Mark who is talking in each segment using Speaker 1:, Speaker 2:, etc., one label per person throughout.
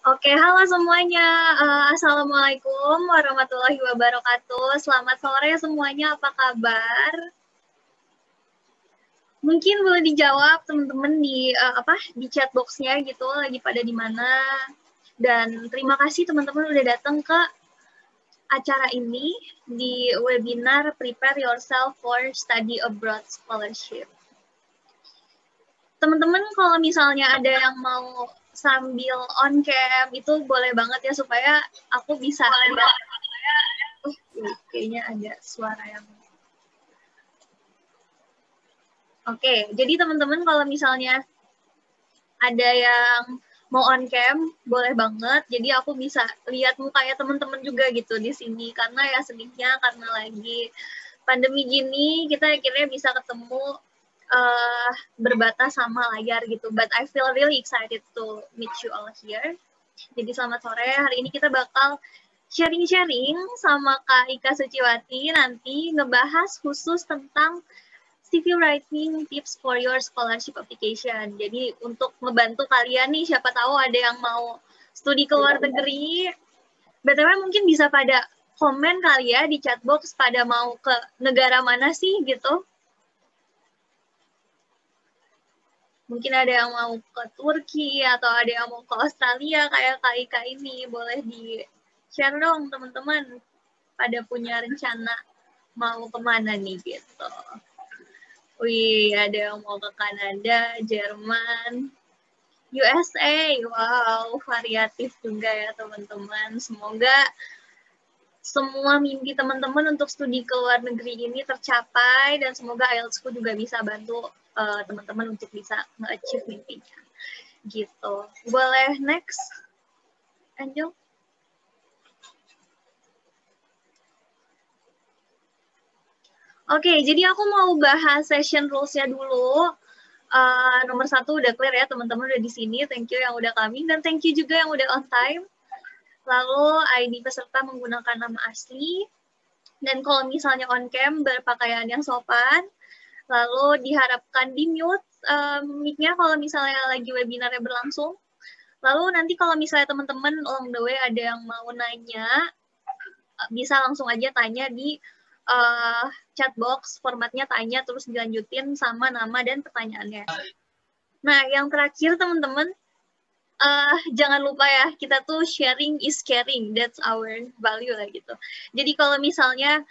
Speaker 1: Oke, halo semuanya. Assalamualaikum warahmatullahi wabarakatuh. Selamat sore semuanya, apa kabar? Mungkin boleh dijawab teman-teman di chat box-nya gitu, lagi pada di mana. Dan terima kasih teman-teman udah datang ke acara ini di webinar Prepare Yourself for Study Abroad Scholarship. Teman-teman kalau misalnya ada yang mau sambil on cam itu boleh banget ya supaya aku bisa kayaknya ada suara yang oke. Jadi teman-teman kalau misalnya ada yang mau on cam boleh banget. Jadi aku bisa lihat mukanya teman-teman juga gitu di sini karena ya sedihnya karena lagi pandemi gini kita akhirnya bisa ketemu berbatas sama layar gitu. But I feel really excited to meet you all here. Jadi selamat sore. Hari ini kita bakal sharing-sharing sama Kak Ika Suciwati nanti ngebahas khusus tentang CV writing tips for your scholarship application. Jadi untuk ngebantu kalian nih, siapa tahu ada yang mau studi ke luar negeri. BTW mungkin bisa pada komen kali ya di chat box pada mau ke negara mana sih gitu. Mungkin ada yang mau ke Turki atau ada yang mau ke Australia kayak Kak Ika ini. Boleh di-share dong teman-teman pada punya rencana mau kemana nih gitu. Wih, ada yang mau ke Kanada, Jerman, USA. Wow, variatif juga ya teman-teman. Semoga semua mimpi teman-teman untuk studi ke luar negeri ini tercapai dan semoga IELTS-ku juga bisa bantu teman-teman untuk bisa nge-achieve mimpinya. Gitu. Boleh next, Angel? Oke, jadi aku mau bahas session rules-nya dulu. Nomor 1 udah clear ya, teman-teman udah di sini. Thank you yang udah coming, dan thank you juga yang udah on time. Lalu ID peserta menggunakan nama asli. Dan kalau misalnya on cam, berpakaian yang sopan. Lalu diharapkan di-mute mic-nya kalau misalnya lagi webinarnya berlangsung. Lalu nanti kalau misalnya teman-teman along the way ada yang mau nanya, bisa langsung aja tanya di chat box, formatnya tanya, terus dilanjutin sama nama dan pertanyaannya. Nah, yang terakhir teman-teman, jangan lupa ya, kita tuh sharing is caring, that's our value lah gitu. Jadi kalau misalnya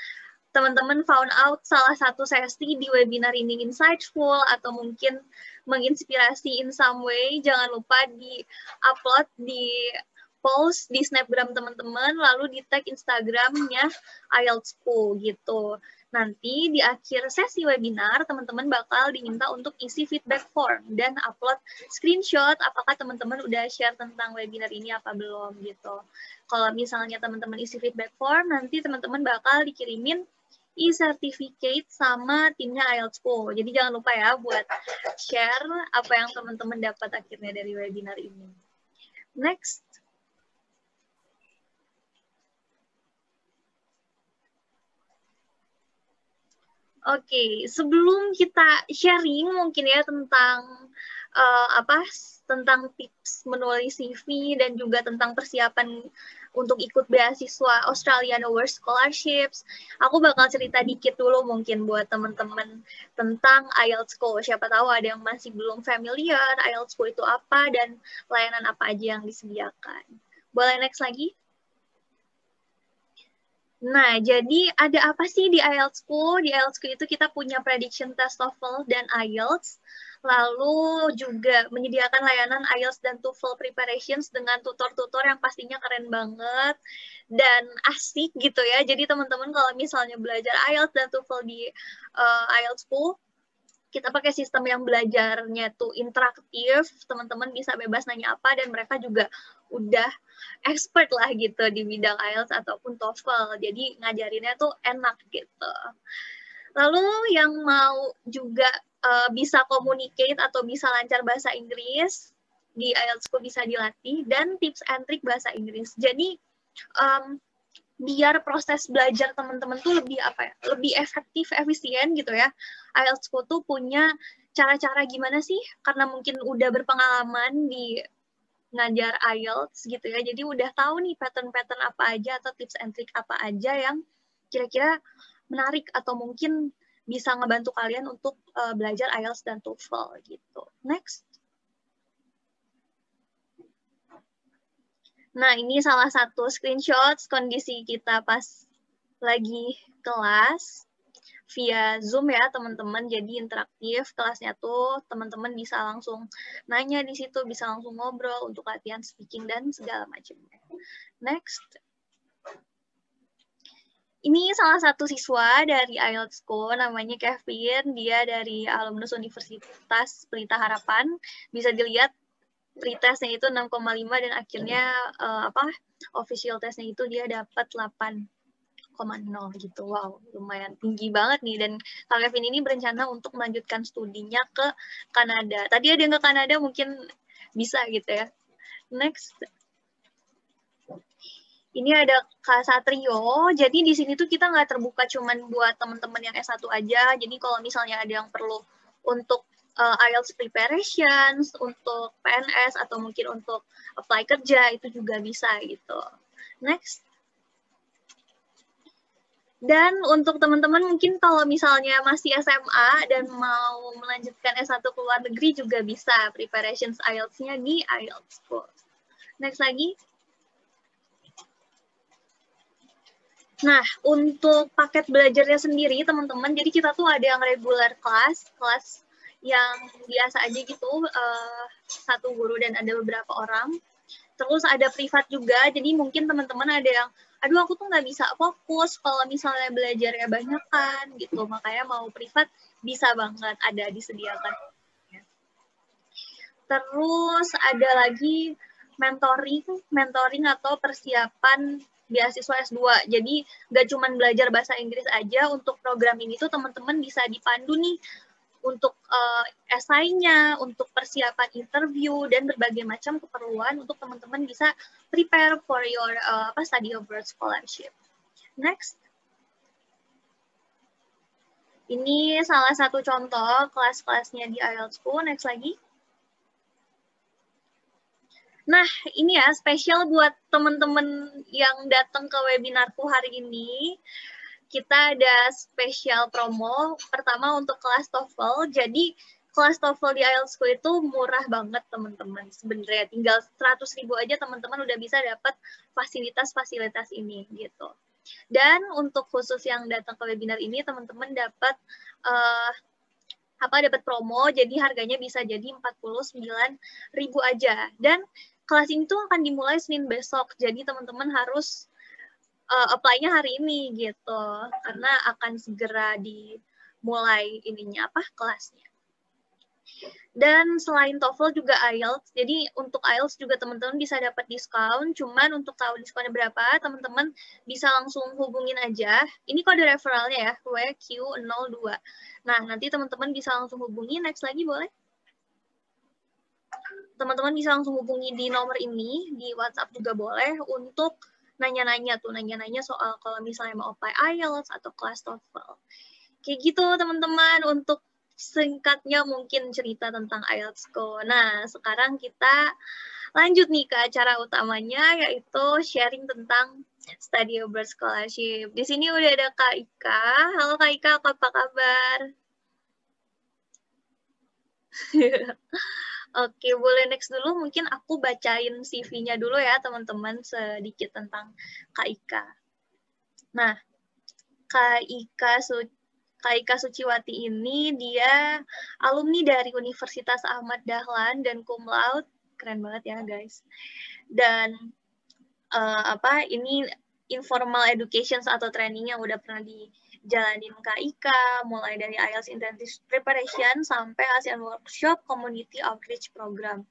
Speaker 1: teman-teman found out salah satu sesi di webinar ini insightful atau mungkin menginspirasi in some way, jangan lupa di-upload, di-post di Snapgram teman-teman, lalu di-tag Instagramnya IELTSku gitu. Nanti di akhir sesi webinar, teman-teman bakal diminta untuk isi feedback form dan upload screenshot apakah teman-teman udah share tentang webinar ini apa belum gitu. Kalau misalnya teman-teman isi feedback form, nanti teman-teman bakal dikirimin e-certificate sama timnya IELTSku. Jadi jangan lupa ya buat share apa yang teman-teman dapat akhirnya dari webinar ini. Next. Oke, sebelum kita sharing mungkin ya tentang tentang tips menulis CV dan juga tentang persiapan untuk ikut beasiswa Australian Award Scholarships, aku bakal cerita dikit dulu mungkin buat teman-teman tentang IELTSku. Siapa tahu ada yang masih belum familiar IELTSku itu apa dan layanan apa aja yang disediakan. Boleh next lagi? Nah, jadi ada apa sih di IELTSku? Di IELTSku itu kita punya prediction test TOEFL dan IELTS, lalu juga menyediakan layanan IELTS dan TOEFL preparations dengan tutor-tutor yang pastinya keren banget dan asik gitu ya. Jadi teman-teman kalau misalnya belajar IELTS dan TOEFL di IELTSku, kita pakai sistem yang belajarnya tuh interaktif, teman-teman bisa bebas nanya apa, dan mereka juga udah expert lah gitu di bidang IELTS ataupun TOEFL, jadi ngajarinnya tuh enak gitu. Lalu yang mau juga bisa communicate atau bisa lancar bahasa Inggris, di IELTSku bisa dilatih, dan tips and trick bahasa Inggris. Jadi biar proses belajar teman-teman tuh lebih efektif, efisien gitu ya. IELTSku tuh punya cara-cara gimana sih, karena mungkin udah berpengalaman di ngajar IELTS gitu ya. Jadi udah tahu nih pattern-pattern apa aja atau tips and trick apa aja yang kira-kira menarik atau mungkin bisa ngebantu kalian untuk belajar IELTS dan TOEFL gitu. Next. Nah, ini salah satu screenshot kondisi kita pas lagi kelas via Zoom ya, teman-teman. Jadi interaktif kelasnya tuh, teman-teman bisa langsung nanya di situ, bisa langsung ngobrol untuk latihan speaking dan segala macamnya. Next. Ini salah satu siswa dari IELTS-ku, namanya Kevin. Dia dari alumnus Universitas Pelita Harapan. Bisa dilihat pretestnya itu 6,5 dan akhirnya official testnya itu dia dapat 8,0 gitu. Wow, lumayan tinggi banget nih. Dan Kak Kevin ini berencana untuk melanjutkan studinya ke Kanada. Tadi ada yang ke Kanada mungkin bisa gitu ya. Next. Ini ada Kak Satrio. Jadi di sini tuh kita nggak terbuka cuman buat teman-teman yang S1 aja. Jadi kalau misalnya ada yang perlu untuk IELTS preparations, untuk PNS, atau mungkin untuk apply kerja, itu juga bisa gitu. Next. Dan untuk teman-teman mungkin kalau misalnya masih SMA dan mau melanjutkan S1 ke luar negeri juga bisa preparations IELTS-nya di IELTS School. Next lagi. Nah, untuk paket belajarnya sendiri, teman-teman, jadi kita tuh ada yang regular kelas yang biasa aja gitu, satu guru dan ada beberapa orang. Terus ada privat juga, jadi mungkin teman-teman ada yang, aduh aku tuh nggak bisa fokus kalau misalnya belajarnya banyak kan, gitu. Makanya mau privat bisa banget, ada disediakan. Terus ada lagi mentoring atau persiapan beasiswa S2. Jadi nggak cuma belajar bahasa Inggris aja, untuk program ini tuh teman-teman bisa dipandu nih untuk esainya, untuk persiapan interview, dan berbagai macam keperluan untuk teman-teman bisa prepare for your study abroad scholarship. Next. Ini salah satu contoh kelas-kelasnya di IELTS-ku. Next lagi. Nah, ini ya spesial buat teman-teman yang datang ke webinarku hari ini. Kita ada spesial promo. Pertama untuk kelas TOEFL. Jadi kelas TOEFL di IELTS-ku itu murah banget, teman-teman. Sebenarnya tinggal 100.000 aja teman-teman udah bisa dapat fasilitas-fasilitas ini gitu. Dan untuk khusus yang datang ke webinar ini, teman-teman dapat dapat promo, jadi harganya bisa jadi 49.000 aja. Dan kelas ini tuh akan dimulai Senin besok, jadi teman-teman harus apply-nya hari ini gitu, karena akan segera dimulai kelasnya. Dan selain TOEFL juga IELTS, jadi untuk IELTS juga teman-teman bisa dapat diskon, cuman untuk tahu diskonnya berapa, teman-teman bisa langsung hubungin aja. Ini kode referralnya ya, WQ02. Nah, nanti teman-teman bisa langsung hubungi. Next lagi boleh? Teman-teman bisa langsung hubungi di nomor ini, di WhatsApp juga boleh, untuk nanya-nanya soal kalau misalnya mau apply IELTS atau kelas TOEFL. Kayak gitu teman-teman, untuk singkatnya mungkin cerita tentang IELTS-ku. Nah, sekarang kita lanjut nih ke acara utamanya, yaitu sharing tentang study abroad scholarship. Di sini udah ada Kak Ika. Halo Kak Ika, apa kabar? Oke, boleh next dulu. Mungkin aku bacain CV-nya dulu ya, teman-teman, sedikit tentang Kak Ika. Nah, Kak Ika Suciwati ini dia alumni dari Universitas Ahmad Dahlan dan cum laude, keren banget ya guys. Dan ini informal education atau training yang udah pernah dijalanin Kak Ika, mulai dari IELTS Intensive Preparation sampai ASEAN Workshop Community Outreach Program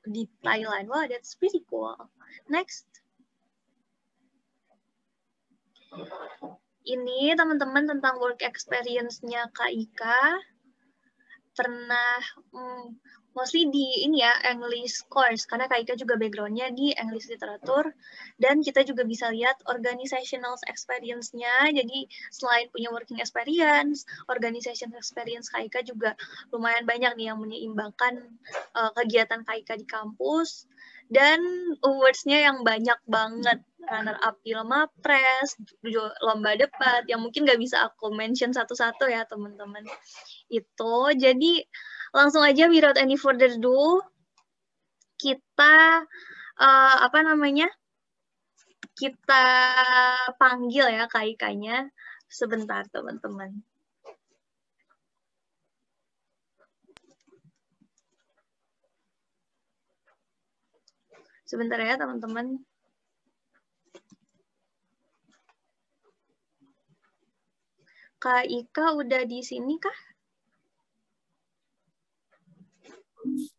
Speaker 1: di Thailand. Wow, that's pretty cool. Next. Ini teman-teman tentang work experience-nya Kak Ika. Pernah mostly di ini ya, English course, karena Kak Ika juga background-nya di English literatur, dan kita juga bisa lihat organizational experience-nya, jadi selain punya working experience, organization experience Kak Ika juga lumayan banyak nih yang menyeimbangkan kegiatan Kak Ika di kampus, dan awards-nya yang banyak banget, runner-up di Lemapres, lomba debat, yang mungkin nggak bisa aku mention satu-satu ya teman-teman. Itu, jadi langsung aja without any further ado, kita kita panggil ya Kak Ika-nya. Sebentar teman-teman. Sebentar ya teman-teman. Kak Ika udah di sini kah?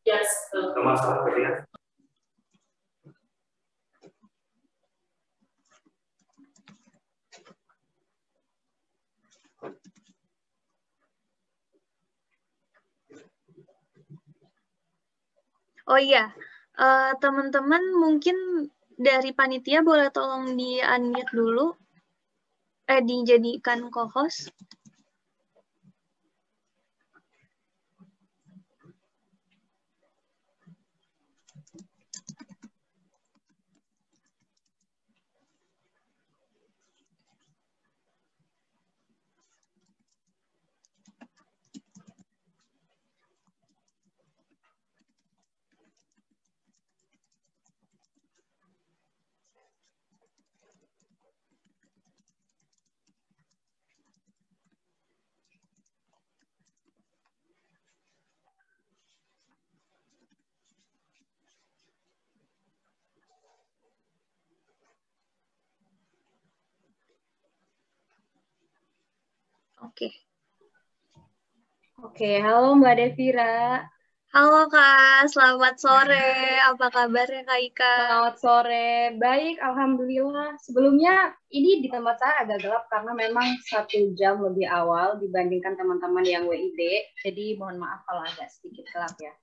Speaker 2: Yes. Masalah ya.
Speaker 1: Oh iya, teman-teman mungkin dari panitia boleh tolong di-unmute dulu, dijadikan co-host. Oke.
Speaker 3: Oke, halo Mbak Devira.
Speaker 1: Halo Kak, selamat sore. Apa kabarnya Kak Ika?
Speaker 3: Selamat sore, baik, alhamdulillah. Sebelumnya ini di tempat saya agak gelap karena memang 1 jam lebih awal dibandingkan teman-teman yang WIB. Jadi mohon maaf kalau agak sedikit gelap ya.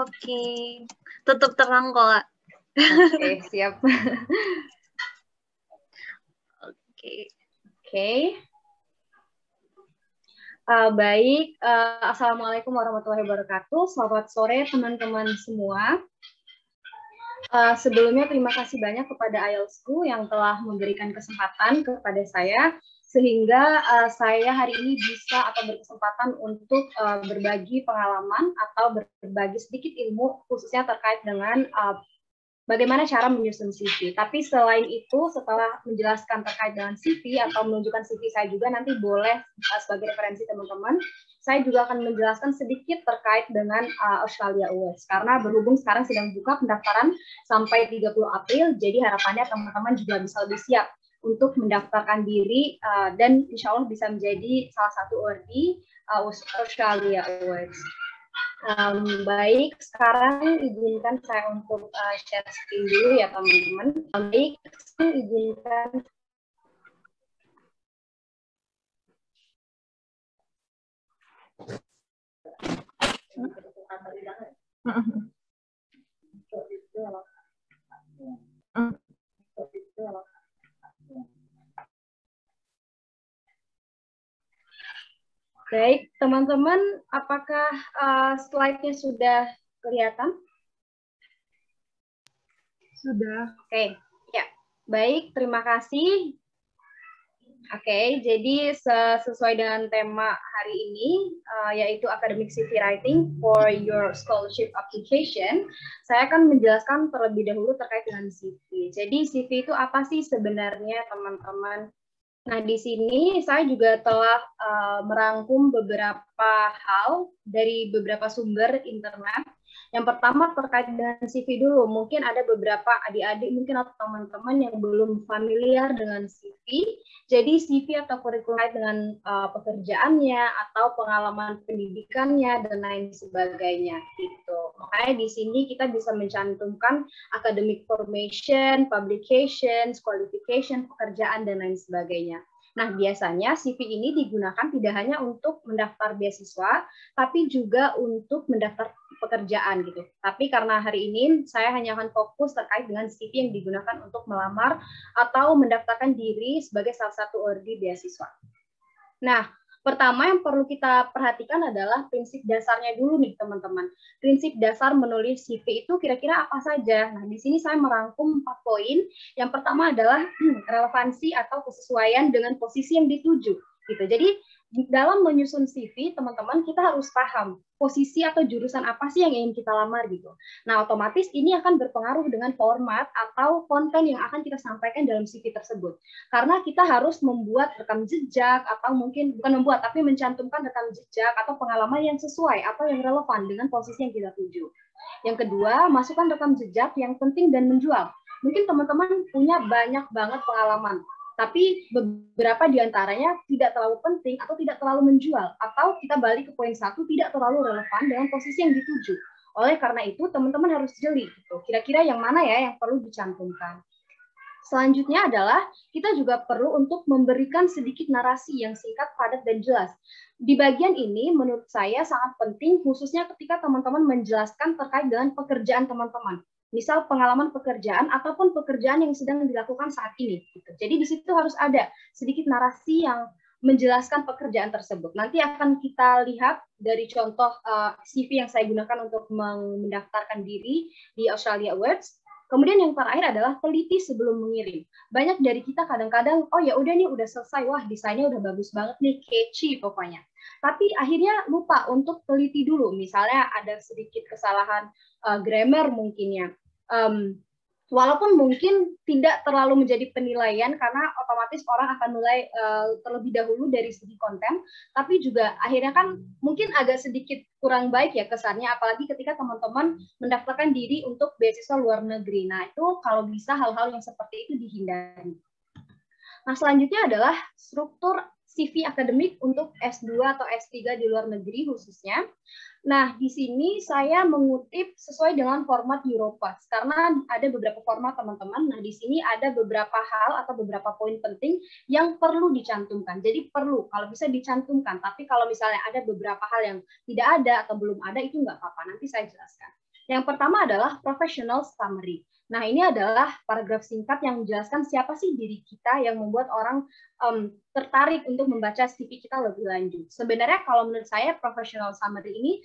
Speaker 1: Oke, tetap terang kok Kak.
Speaker 3: Oke, siap. Oke. Baik, Assalamualaikum warahmatullahi wabarakatuh. Selamat sore teman-teman semua. Sebelumnya terima kasih banyak kepada IELTS-ku yang telah memberikan kesempatan kepada saya sehingga saya hari ini bisa atau berkesempatan untuk berbagi pengalaman atau berbagi sedikit ilmu khususnya terkait dengan bagaimana cara menyusun CV. Tapi selain itu, setelah menjelaskan terkait dengan CV atau menunjukkan CV saya juga, nanti boleh sebagai referensi teman-teman, saya juga akan menjelaskan sedikit terkait dengan Australia Awards. Karena berhubung sekarang sedang buka pendaftaran sampai 30 April, jadi harapannya teman-teman juga bisa lebih siap untuk mendaftarkan diri dan insya Allah bisa menjadi salah satu awardee Australia Awards. Baik, sekarang izinkan saya untuk share screen dulu ya teman-teman. Baik, izinkan. Baik, teman-teman, apakah slide-nya sudah kelihatan? Sudah. Oke, ya. Baik, terima kasih. Oke, jadi sesuai dengan tema hari ini, yaitu Academic CV Writing for your Scholarship Application, saya akan menjelaskan terlebih dahulu terkait dengan CV. Jadi CV itu apa sih sebenarnya, teman-teman? Nah, di sini saya juga telah merangkum beberapa hal dari beberapa sumber internet. Yang pertama terkait dengan CV dulu. Mungkin ada beberapa adik-adik mungkin atau teman-teman yang belum familiar dengan CV. Jadi CV atau kurikulum terkait dengan pekerjaannya atau pengalaman pendidikannya dan lain sebagainya gitu. Makanya di sini kita bisa mencantumkan academic formation, publications, qualification, pekerjaan dan lain sebagainya. Nah, biasanya CV ini digunakan tidak hanya untuk mendaftar beasiswa, tapi juga untuk mendaftar pekerjaan gitu. Tapi karena hari ini saya hanya akan fokus terkait dengan CV yang digunakan untuk melamar atau mendaftarkan diri sebagai salah satu ordi beasiswa. Nah, pertama yang perlu kita perhatikan adalah prinsip dasarnya dulu nih teman-teman. Prinsip dasar menulis CV itu kira-kira apa saja? Nah, di sini saya merangkum 4 poin. Yang pertama adalah relevansi atau kesesuaian dengan posisi yang dituju. Gitu. Jadi dalam menyusun CV, teman-teman kita harus paham posisi atau jurusan apa sih yang ingin kita lamar gitu. Nah, otomatis ini akan berpengaruh dengan format atau konten yang akan kita sampaikan dalam CV tersebut. Karena kita harus membuat rekam jejak atau mungkin bukan membuat tapi mencantumkan rekam jejak atau pengalaman yang sesuai atau yang relevan dengan posisi yang kita tuju. Yang kedua, masukkan rekam jejak yang penting dan menjual. Mungkin teman-teman punya banyak banget pengalaman, tapi beberapa diantaranya tidak terlalu penting atau tidak terlalu menjual, atau kita balik ke poin 1, tidak terlalu relevan dengan posisi yang dituju. Oleh karena itu, teman-teman harus jeli gitu. Kira-kira yang mana ya yang perlu dicantumkan. Selanjutnya adalah kita juga perlu untuk memberikan sedikit narasi yang singkat, padat, dan jelas. Di bagian ini menurut saya sangat penting, khususnya ketika teman-teman menjelaskan terkait dengan pekerjaan teman-teman. Misal pengalaman pekerjaan ataupun pekerjaan yang sedang dilakukan saat ini. Jadi di situ harus ada sedikit narasi yang menjelaskan pekerjaan tersebut. Nanti akan kita lihat dari contoh CV yang saya gunakan untuk mendaftarkan diri di Australia Awards. Kemudian yang terakhir adalah teliti sebelum mengirim. Banyak dari kita kadang-kadang, oh ya udah nih udah selesai, wah desainnya udah bagus banget nih, catchy pokoknya. Tapi akhirnya lupa untuk teliti dulu. Misalnya ada sedikit kesalahan grammar mungkinnya. Walaupun mungkin tidak terlalu menjadi penilaian karena otomatis orang akan mulai terlebih dahulu dari segi konten, tapi juga akhirnya kan mungkin agak sedikit kurang baik ya kesannya, apalagi ketika teman-teman mendaftarkan diri untuk beasiswa luar negeri. Nah, itu kalau bisa hal-hal yang seperti itu dihindari. Nah, selanjutnya adalah struktur CV akademik untuk S2 atau S3 di luar negeri khususnya. Nah, di sini saya mengutip sesuai dengan format Europass, karena ada beberapa format teman-teman. Nah, di sini ada beberapa hal atau beberapa poin penting yang perlu dicantumkan. Jadi perlu, kalau bisa dicantumkan. Tapi kalau misalnya ada beberapa hal yang tidak ada atau belum ada, itu nggak apa-apa. Nanti saya jelaskan. Yang pertama adalah professional summary. Nah, ini adalah paragraf singkat yang menjelaskan siapa sih diri kita yang membuat orang tertarik untuk membaca CV kita lebih lanjut. Sebenarnya kalau menurut saya professional summary ini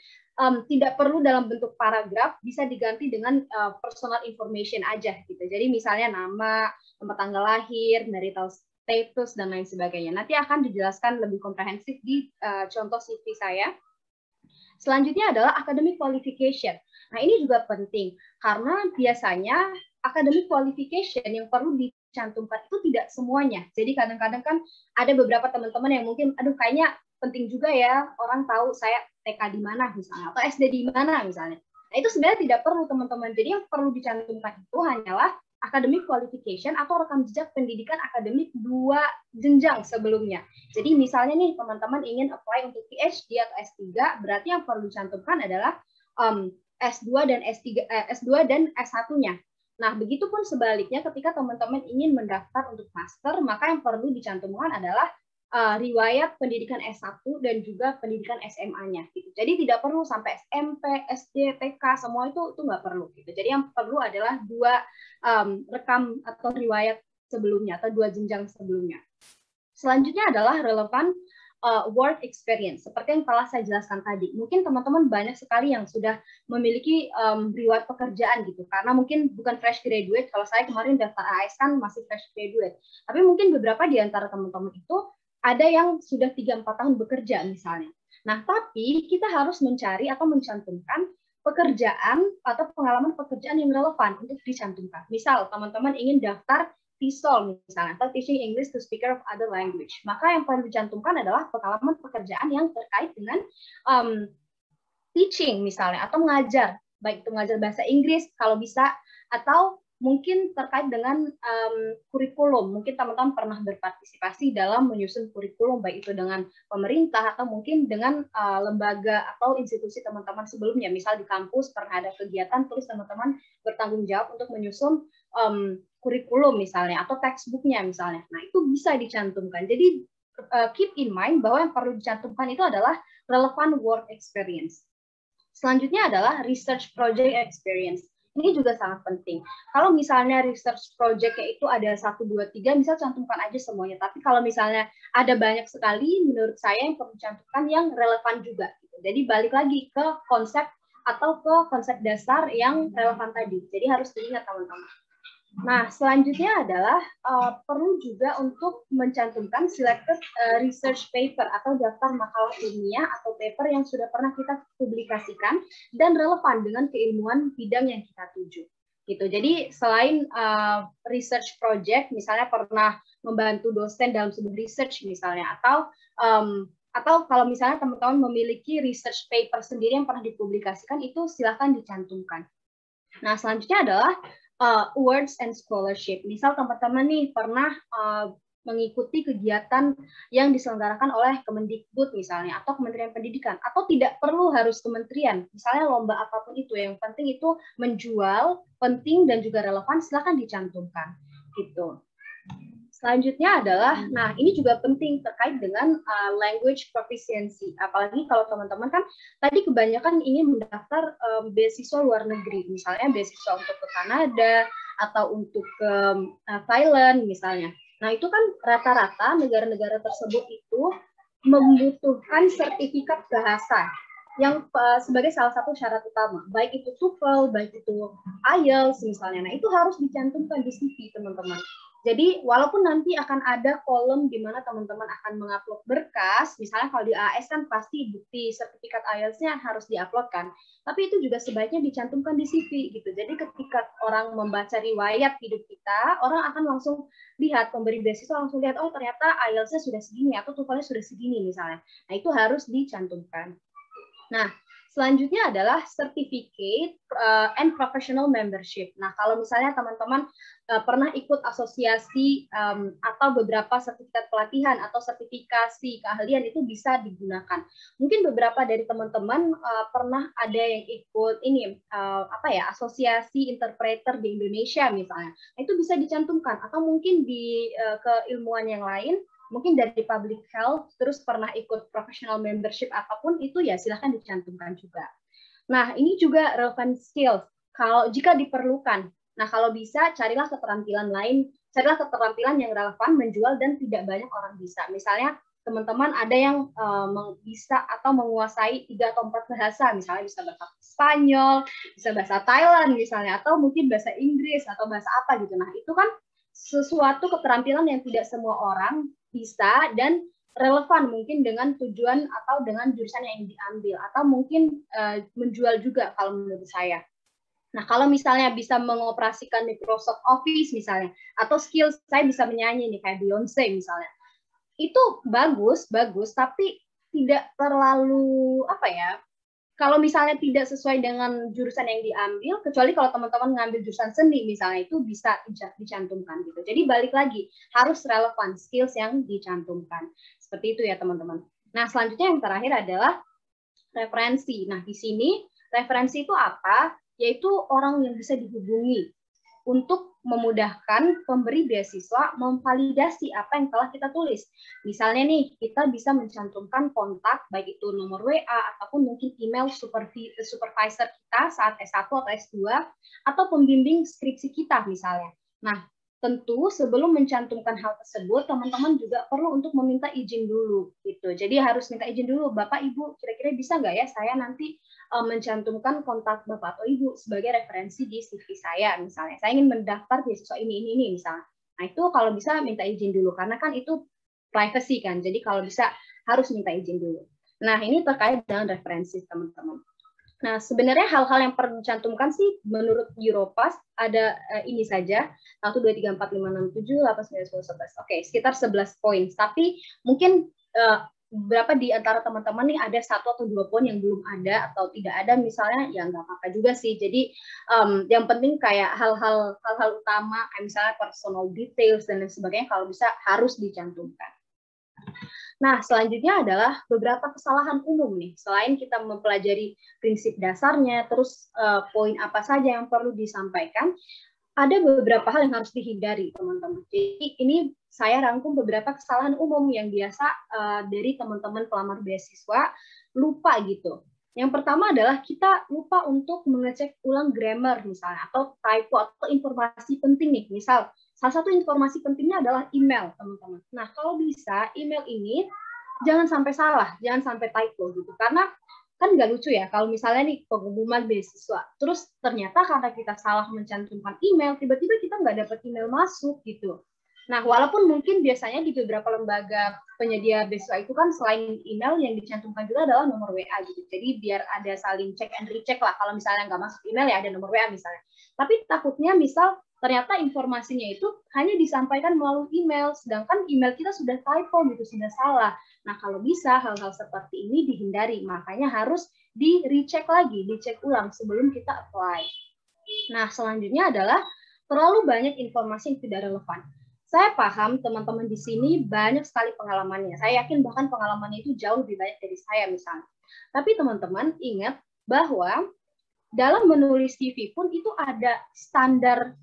Speaker 3: tidak perlu dalam bentuk paragraf, bisa diganti dengan personal information aja gitu. Jadi misalnya nama, tempat tanggal lahir, marital status, dan lain sebagainya. Nanti akan dijelaskan lebih komprehensif di contoh CV saya. Selanjutnya adalah academic qualification. Nah, ini juga penting karena biasanya academic qualification yang perlu dicantumkan itu tidak semuanya. Jadi kadang-kadang kan ada beberapa teman-teman yang mungkin, aduh kayaknya penting juga ya orang tahu saya TK di mana misalnya, atau SD di mana misalnya. Nah, itu sebenarnya tidak perlu teman-teman. Jadi yang perlu dicantumkan itu hanyalah academic qualification atau rekam jejak pendidikan akademik 2 jenjang sebelumnya. Jadi misalnya nih teman-teman ingin apply untuk PhD atau S3, berarti yang perlu dicantumkan adalah S2 dan S2 dan S1-nya. Nah, begitupun sebaliknya ketika teman-teman ingin mendaftar untuk master, maka yang perlu dicantumkan adalah riwayat pendidikan S1 dan juga pendidikan SMA-nya. Gitu. Jadi tidak perlu sampai SMP, SD, TK, semua itu nggak perlu. Gitu. Jadi yang perlu adalah 2 rekam atau riwayat sebelumnya atau 2 jenjang sebelumnya. Selanjutnya adalah relevan work experience, seperti yang telah saya jelaskan tadi. Mungkin teman-teman banyak sekali yang sudah memiliki riwayat pekerjaan gitu, karena mungkin bukan fresh graduate. Kalau saya kemarin daftar AS kan masih fresh graduate, tapi mungkin beberapa di antara teman-teman itu ada yang sudah 3-4 tahun bekerja misalnya. Nah, tapi kita harus mencari atau mencantumkan pekerjaan atau pengalaman pekerjaan yang relevan untuk dicantumkan. Misal teman-teman ingin daftar TESOL misalnya, atau Teaching English to Speaker of Other Language. Maka yang perlu dicantumkan adalah pengalaman pekerjaan yang terkait dengan teaching misalnya, atau mengajar, baik itu mengajar bahasa Inggris kalau bisa, atau mungkin terkait dengan kurikulum. Mungkin teman-teman pernah berpartisipasi dalam menyusun kurikulum, baik itu dengan pemerintah atau mungkin dengan lembaga atau institusi teman-teman sebelumnya. Misal di kampus pernah ada kegiatan, terus teman-teman bertanggung jawab untuk menyusun kurikulum misalnya atau textbooknya misalnya. Nah, itu bisa dicantumkan. Jadi keep in mind bahwa yang perlu dicantumkan itu adalah relevant work experience. Selanjutnya adalah research project experience. Ini juga sangat penting. Kalau misalnya research project-nya itu ada 1, 2, 3, misal cantumkan aja semuanya. Tapi kalau misalnya ada banyak sekali, menurut saya yang perlu dicantumkan yang relevan juga. Jadi balik lagi ke konsep atau ke konsep dasar yang relevan tadi. Jadi harus diingat teman-teman. Nah, selanjutnya adalah perlu juga untuk mencantumkan selected research paper atau daftar makalah ilmiah atau paper yang sudah pernah kita publikasikan dan relevan dengan keilmuan bidang yang kita tuju. Gitu. Jadi selain research project, misalnya pernah membantu dosen dalam sebuah research misalnya, atau kalau misalnya teman-teman memiliki research paper sendiri yang pernah dipublikasikan, itu silahkan dicantumkan. Nah, selanjutnya adalah awards and scholarship. Misal teman-teman nih pernah mengikuti kegiatan yang diselenggarakan oleh Kemendikbud misalnya, atau Kementerian Pendidikan, atau tidak perlu harus kementerian, misalnya lomba apapun itu, yang penting itu menjual, penting dan juga relevan, silakan dicantumkan. Gitu. Selanjutnya adalah, nah ini juga penting terkait dengan language proficiency. Apalagi kalau teman-teman kan tadi kebanyakan ingin mendaftar beasiswa luar negeri, misalnya beasiswa untuk ke Kanada atau untuk ke Thailand misalnya. Nah itu kan rata-rata negara-negara tersebut itu membutuhkan sertifikat bahasa yang sebagai salah satu syarat utama, baik itu TOEFL, baik itu IELTS misalnya. Nah itu harus dicantumkan di CV teman-teman. Jadi walaupun nanti akan ada kolom di mana teman-teman akan mengupload berkas, misalnya kalau di AS kan pasti bukti sertifikat IELTS-nya harus diuploadkan, tapi itu juga sebaiknya dicantumkan di CV gitu. Jadi ketika orang membaca riwayat hidup kita, orang akan langsung lihat, pemberi beasiswa langsung lihat, oh ternyata IELTS-nya sudah segini atau TOEFL-nya sudah segini misalnya. Nah itu harus dicantumkan. Nah, selanjutnya adalah certificate and professional membership. Nah, kalau misalnya teman-teman pernah ikut asosiasi atau beberapa sertifikat pelatihan atau sertifikasi keahlian, itu bisa digunakan. Mungkin beberapa dari teman-teman pernah ada yang ikut ini asosiasi interpreter di Indonesia misalnya. Nah, itu bisa dicantumkan, atau mungkin di keilmuan yang lain, mungkin dari public health, terus pernah ikut professional membership apapun, itu ya silahkan dicantumkan juga. Nah, ini juga relevant skills, kalau jika diperlukan. Nah, kalau bisa, carilah keterampilan lain, carilah keterampilan yang relevan, menjual, dan tidak banyak orang bisa. Misalnya, teman-teman ada yang bisa atau menguasai 3 atau 4 bahasa, misalnya bisa bahasa Spanyol, bisa bahasa Thailand misalnya, atau mungkin bahasa Inggris, atau bahasa apa gitu. Nah, itu kan sesuatu keterampilan yang tidak semua orang bisa dan relevan mungkin dengan tujuan atau dengan jurusan yang diambil, atau mungkin menjual juga kalau menurut saya. Nah, kalau misalnya bisa mengoperasikan Microsoft Office misalnya, atau skill saya bisa menyanyi nih kayak Beyonce misalnya, itu bagus, tapi tidak terlalu kalau misalnya tidak sesuai dengan jurusan yang diambil, kecuali kalau teman-teman ngambil jurusan seni misalnya, itu bisa dicantumkan gitu. Jadi balik lagi, harus relevan skills yang dicantumkan. Seperti itu ya teman-teman. Nah, selanjutnya yang terakhir adalah referensi. Nah, di sini referensi itu apa? Yaitu orang yang bisa dihubungi untuk memudahkan pemberi beasiswa memvalidasi apa yang telah kita tulis. Misalnya nih, kita bisa mencantumkan kontak, baik itu nomor WA, ataupun mungkin email supervisor kita saat S1 atau S2, atau pembimbing skripsi kita misalnya. Nah, tentu sebelum mencantumkan hal tersebut, teman-teman juga perlu untuk meminta izin dulu. Gitu. Jadi harus minta izin dulu, Bapak, Ibu, kira-kira bisa nggak ya saya nanti mencantumkan kontak Bapak atau Ibu sebagai referensi di CV saya misalnya. Saya ingin mendaftar beasiswa ini misalnya. Nah, itu kalau bisa minta izin dulu, karena kan itu privacy kan. Jadi kalau bisa harus minta izin dulu. Nah, ini terkait dengan referensi teman-teman. Nah, sebenarnya hal-hal yang perlu dicantumkan sih menurut Europass ada ini saja, 1, 2, 3, 4, 5, 6, 7, 8, 9, 10, 11. Oke, sekitar 11 poin. Tapi mungkin berapa di antara teman-teman nih ada 1 atau 2 poin yang belum ada atau tidak ada misalnya, ya nggak apa-apa juga sih. Jadi yang penting kayak hal-hal utama kayak misalnya personal details dan lain sebagainya, kalau bisa harus dicantumkan. Nah, selanjutnya adalah beberapa kesalahan umum nih. Selain kita mempelajari prinsip dasarnya, terus poin apa saja yang perlu disampaikan, ada beberapa hal yang harus dihindari, teman-teman. Jadi ini saya rangkum beberapa kesalahan umum yang biasa dari teman-teman pelamar beasiswa lupa gitu. Yang pertama adalah kita lupa untuk mengecek ulang grammar misalnya, atau typo, atau informasi penting nih. Misal, salah satu informasi pentingnya adalah email, teman-teman. Nah, kalau bisa email ini jangan sampai salah, jangan sampai typo gitu. Karena kan nggak lucu ya kalau misalnya nih pengumuman beasiswa, terus ternyata karena kita salah mencantumkan email, tiba-tiba kita nggak dapat email masuk gitu. Nah, walaupun mungkin biasanya di beberapa lembaga penyedia beasiswa itu kan selain email yang dicantumkan juga adalah nomor WA gitu. Jadi biar ada saling check and recheck lah. Kalau misalnya nggak masuk email ya ada nomor WA misalnya. Tapi takutnya misal ternyata informasinya itu hanya disampaikan melalui email, sedangkan email kita sudah typo gitu, sudah salah. Nah, kalau bisa hal-hal seperti ini dihindari, makanya harus di-recheck lagi, dicek ulang sebelum kita apply. Nah, selanjutnya adalah terlalu banyak informasi yang tidak relevan. Saya paham teman-teman di sini banyak sekali pengalamannya. Saya yakin bahkan pengalamannya itu jauh lebih banyak dari saya misalnya. Tapi teman-teman ingat bahwa dalam menulis CV pun itu ada standar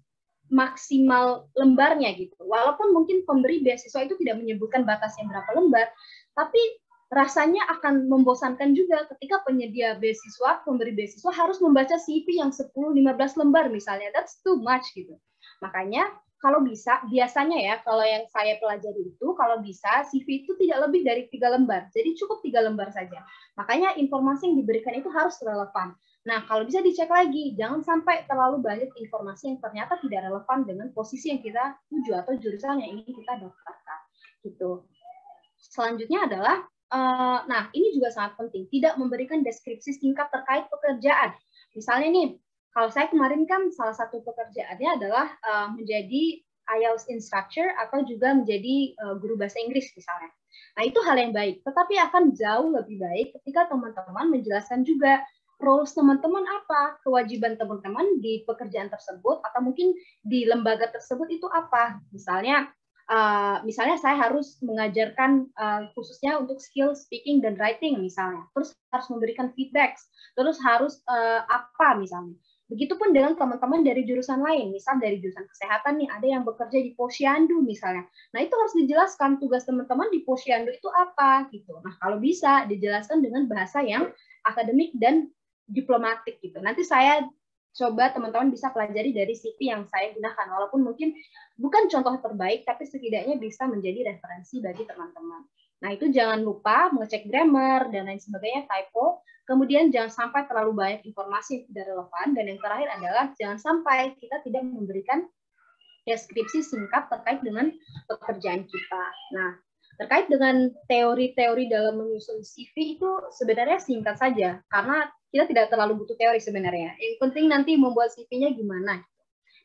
Speaker 3: maksimal lembarnya gitu. Walaupun mungkin pemberi beasiswa itu tidak menyebutkan batasnya berapa lembar, tapi rasanya akan membosankan juga ketika penyedia beasiswa, pemberi beasiswa harus membaca CV yang 10-15 lembar misalnya. That's too much gitu. Makanya kalau bisa, biasanya ya, kalau yang saya pelajari itu, kalau bisa CV itu tidak lebih dari 3 lembar. Jadi cukup 3 lembar saja. Makanya informasi yang diberikan itu harus relevan. Nah, kalau bisa dicek lagi, jangan sampai terlalu banyak informasi yang ternyata tidak relevan dengan posisi yang kita tuju atau jurusan yang ingin kita daftarkan. Gitu. Selanjutnya adalah, nah ini juga sangat penting, tidak memberikan deskripsi singkat terkait pekerjaan. Misalnya nih, kalau saya kemarin kan salah satu pekerjaannya adalah menjadi IELTS instructor atau juga menjadi guru bahasa Inggris misalnya. Nah, itu hal yang baik, tetapi akan jauh lebih baik ketika teman-teman menjelaskan juga roles teman-teman apa, kewajiban teman-teman di pekerjaan tersebut, atau mungkin di lembaga tersebut itu apa. Misalnya saya harus mengajarkan khususnya untuk skill speaking dan writing misalnya, terus harus memberikan feedback, terus harus apa misalnya. Begitupun dengan teman-teman dari jurusan lain, misal dari jurusan kesehatan nih, ada yang bekerja di posyandu misalnya. Nah, itu harus dijelaskan tugas teman-teman di posyandu itu apa gitu. Nah, kalau bisa dijelaskan dengan bahasa yang akademik dan diplomatik gitu. Nanti saya coba teman-teman bisa pelajari dari CV yang saya gunakan, walaupun mungkin bukan contoh terbaik, tapi setidaknya bisa menjadi referensi bagi teman-teman. Nah, itu jangan lupa mengecek grammar dan lain sebagainya, typo. Kemudian jangan sampai terlalu banyak informasi yang tidak relevan. Dan yang terakhir adalah jangan sampai kita tidak memberikan deskripsi singkat terkait dengan pekerjaan kita. Nah, terkait dengan teori-teori dalam menyusun CV itu sebenarnya singkat saja, karena kita tidak terlalu butuh teori sebenarnya. Yang penting nanti membuat CV-nya gimana.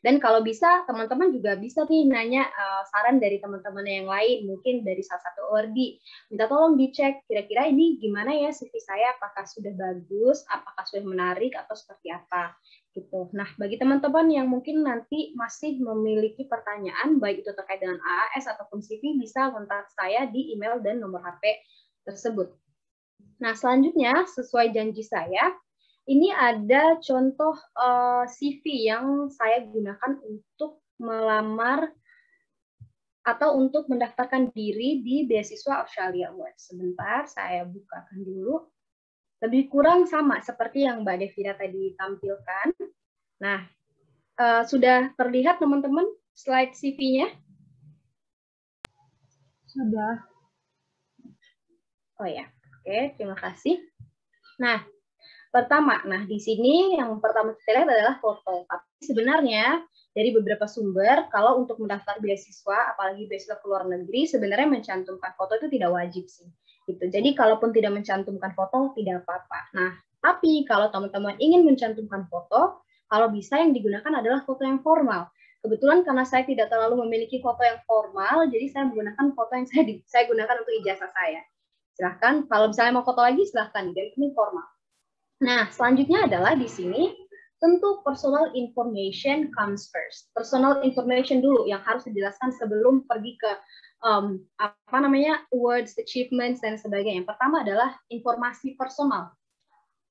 Speaker 3: Dan kalau bisa, teman-teman juga bisa nih nanya saran dari teman-teman yang lain, mungkin dari salah satu ORD. Minta tolong dicek, kira-kira ini gimana ya CV saya, apakah sudah bagus, apakah sudah menarik, atau seperti apa. Gitu. Nah, bagi teman-teman yang mungkin nanti masih memiliki pertanyaan, baik itu terkait dengan AAS ataupun CV, bisa kontak saya di email dan nomor HP tersebut. Nah, selanjutnya, sesuai janji saya, ini ada contoh CV yang saya gunakan untuk melamar atau untuk mendaftarkan diri di beasiswa Australia Awards. Sebentar, saya bukakan dulu. Lebih kurang sama seperti yang Mbak Devira tadi tampilkan. Nah, sudah terlihat teman-teman slide CV-nya?
Speaker 4: Sudah.
Speaker 3: Oh ya, oke, terima kasih. Nah, pertama, di sini yang pertama kita lihat adalah foto. Tapi sebenarnya dari beberapa sumber, kalau untuk mendaftar beasiswa, apalagi beasiswa ke luar negeri, sebenarnya mencantumkan foto itu tidak wajib sih. Gitu. Jadi kalaupun tidak mencantumkan foto, tidak apa-apa. Nah, tapi kalau teman-teman ingin mencantumkan foto, kalau bisa yang digunakan adalah foto yang formal. Kebetulan karena saya tidak terlalu memiliki foto yang formal, jadi saya menggunakan foto yang saya gunakan untuk ijazah saya. Silahkan, kalau misalnya mau foto lagi, silahkan. Dan ini formal. Nah, selanjutnya adalah di sini, tentu personal information comes first. Personal information dulu yang harus dijelaskan sebelum pergi ke awards, achievements, dan sebagainya. Yang pertama adalah informasi personal.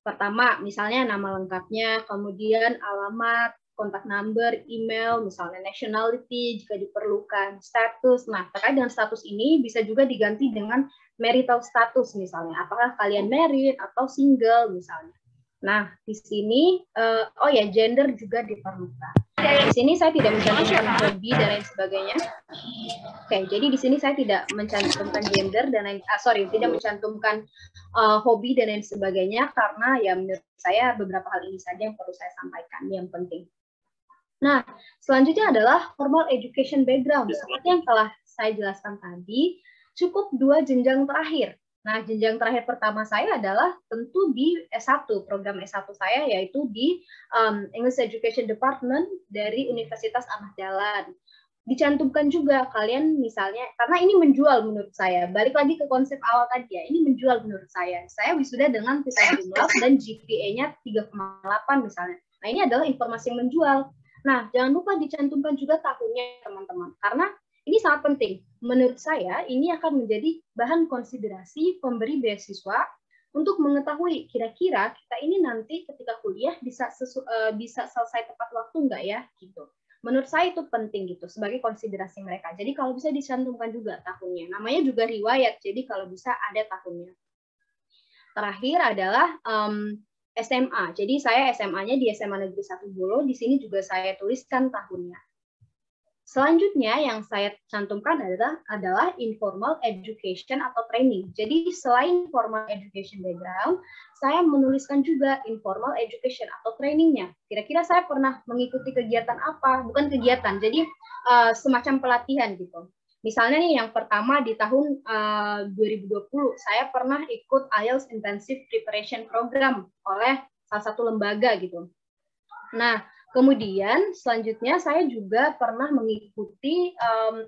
Speaker 3: Pertama, misalnya nama lengkapnya, kemudian alamat, kontak number, email, misalnya nationality jika diperlukan, status. Nah, terkait dengan status ini bisa juga diganti dengan marital status misalnya. Apakah kalian married atau single misalnya. Nah, di sini, oh ya, gender juga diperlukan. Di sini saya tidak mencantumkan hobi dan lain sebagainya. Oke, jadi di sini saya tidak mencantumkan gender dan lain, tidak mencantumkan hobi dan lain sebagainya karena ya menurut saya beberapa hal ini saja yang perlu saya sampaikan yang penting. Nah, selanjutnya adalah formal education background. Seperti yang telah saya jelaskan tadi, cukup 2 jenjang terakhir. Nah, jenjang terakhir pertama saya adalah tentu di S1, program S1 saya yaitu di English Education Department dari Universitas Ahmad Dahlan. Dicantumkan juga kalian misalnya, karena ini menjual menurut saya, balik lagi ke konsep awal tadi ya, ini menjual menurut saya. Saya wisuda dengan nilai jumlah dan GPA-nya 3,8 misalnya. Nah, ini adalah informasi yang menjual. Nah, jangan lupa dicantumkan juga tahunnya, teman-teman. Karena ini sangat penting. Menurut saya, ini akan menjadi bahan konsiderasi pemberi beasiswa untuk mengetahui kira-kira kita ini nanti ketika kuliah bisa selesai tepat waktu nggak ya, gitu. Menurut saya itu penting gitu, sebagai konsiderasi mereka. Jadi kalau bisa dicantumkan juga tahunnya. Namanya juga riwayat, jadi kalau bisa ada tahunnya. Terakhir adalah SMA. Jadi saya SMA-nya di SMA Negeri 1 Bolo, di sini juga saya tuliskan tahunnya. Selanjutnya yang saya cantumkan adalah informal education atau training. Jadi selain formal education background, saya menuliskan juga informal education atau trainingnya. Kira-kira saya pernah mengikuti kegiatan apa? Bukan kegiatan, jadi semacam pelatihan gitu. Misalnya nih yang pertama di tahun 2020, saya pernah ikut IELTS Intensive Preparation Program oleh salah satu lembaga gitu. Nah, kemudian selanjutnya saya juga pernah mengikuti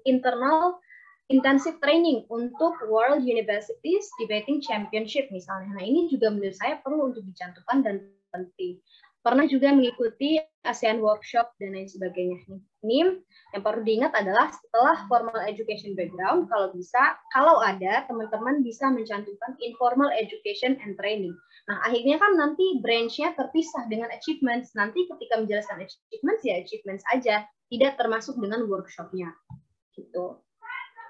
Speaker 3: internal intensive training untuk World Universities Debating Championship misalnya. Nah, ini juga menurut saya perlu untuk dicantumkan dan penting. Pernah juga mengikuti ASEAN Workshop dan lain sebagainya. Ini yang perlu diingat adalah setelah formal education background, kalau ada, teman-teman bisa mencantumkan informal education and training. Nah, akhirnya kan nanti branch-nya terpisah dengan achievements. Nanti ketika menjelaskan achievements, ya achievements aja, tidak termasuk dengan workshop-nya. Gitu.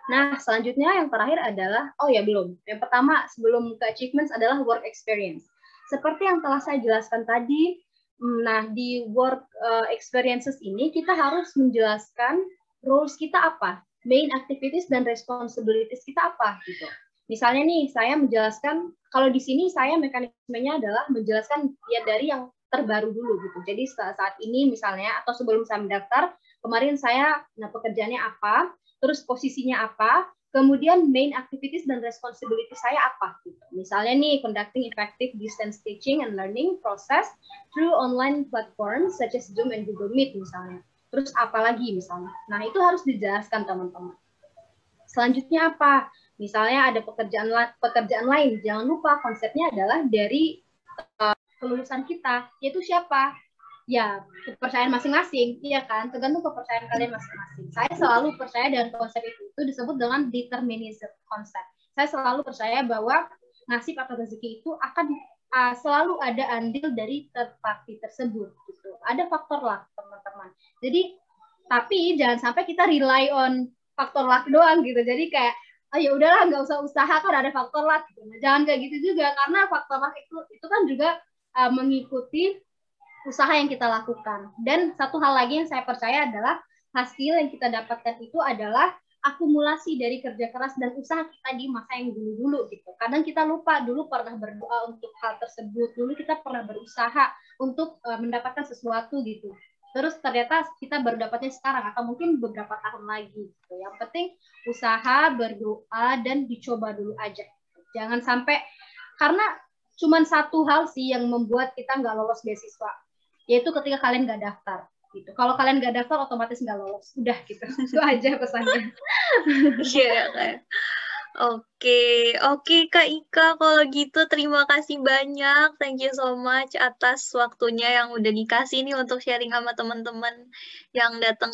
Speaker 3: Nah, selanjutnya yang terakhir adalah, yang pertama sebelum ke achievements adalah work experience. Seperti yang telah saya jelaskan tadi, nah di work experiences ini kita harus menjelaskan roles kita apa, main activities dan responsibilities kita apa gitu. Misalnya nih saya menjelaskan, kalau di sini saya mekanismenya adalah menjelaskan ya dari yang terbaru dulu gitu. Jadi saat ini misalnya atau sebelum saya mendaftar, kemarin saya pekerjaannya apa, terus posisinya apa, kemudian main activities dan responsibility saya apa gitu. Misalnya nih conducting effective distance teaching and learning process through online platforms such as Zoom and Google Meet misalnya. Terus apa lagi misalnya. Nah, itu harus dijelaskan teman-teman. Selanjutnya apa? Misalnya ada pekerjaan lain. Jangan lupa konsepnya adalah dari kelulusan kita, yaitu siapa? Ya, kepercayaan masing-masing, iya kan? Tergantung kepercayaan kalian masing-masing. Saya selalu percaya dengan konsep itu disebut dengan determinism concept. Saya selalu percaya bahwa nasib atau rezeki itu akan selalu ada andil dari third party tersebut. Gitu. Ada faktor luck, teman-teman. Jadi, tapi jangan sampai kita rely on faktor luck doang gitu. Jadi kayak, ya udahlah nggak usah usaha kan ada faktor luck. Gitu. Nah, jangan kayak gitu juga karena faktor luck itu kan juga mengikuti usaha yang kita lakukan. Dan satu hal lagi yang saya percaya adalah hasil yang kita dapatkan itu adalah akumulasi dari kerja keras dan usaha kita di masa yang dulu-dulu gitu. Kadang kita lupa dulu pernah berdoa untuk hal tersebut, dulu kita pernah berusaha untuk mendapatkan sesuatu gitu. Terus ternyata kita baru dapatnya sekarang atau mungkin beberapa tahun lagi gitu. Yang penting usaha, berdoa dan dicoba dulu aja. Jangan sampai, karena cuma satu hal sih yang membuat kita nggak lolos beasiswa, yaitu ketika kalian nggak daftar gitu. Kalau kalian nggak daftar otomatis nggak lolos, udah gitu. Itu aja pesannya.
Speaker 1: Iya. Oke Kak Ika, kalau gitu terima kasih banyak, thank you so much atas waktunya yang udah dikasih nih untuk sharing sama teman-teman yang datang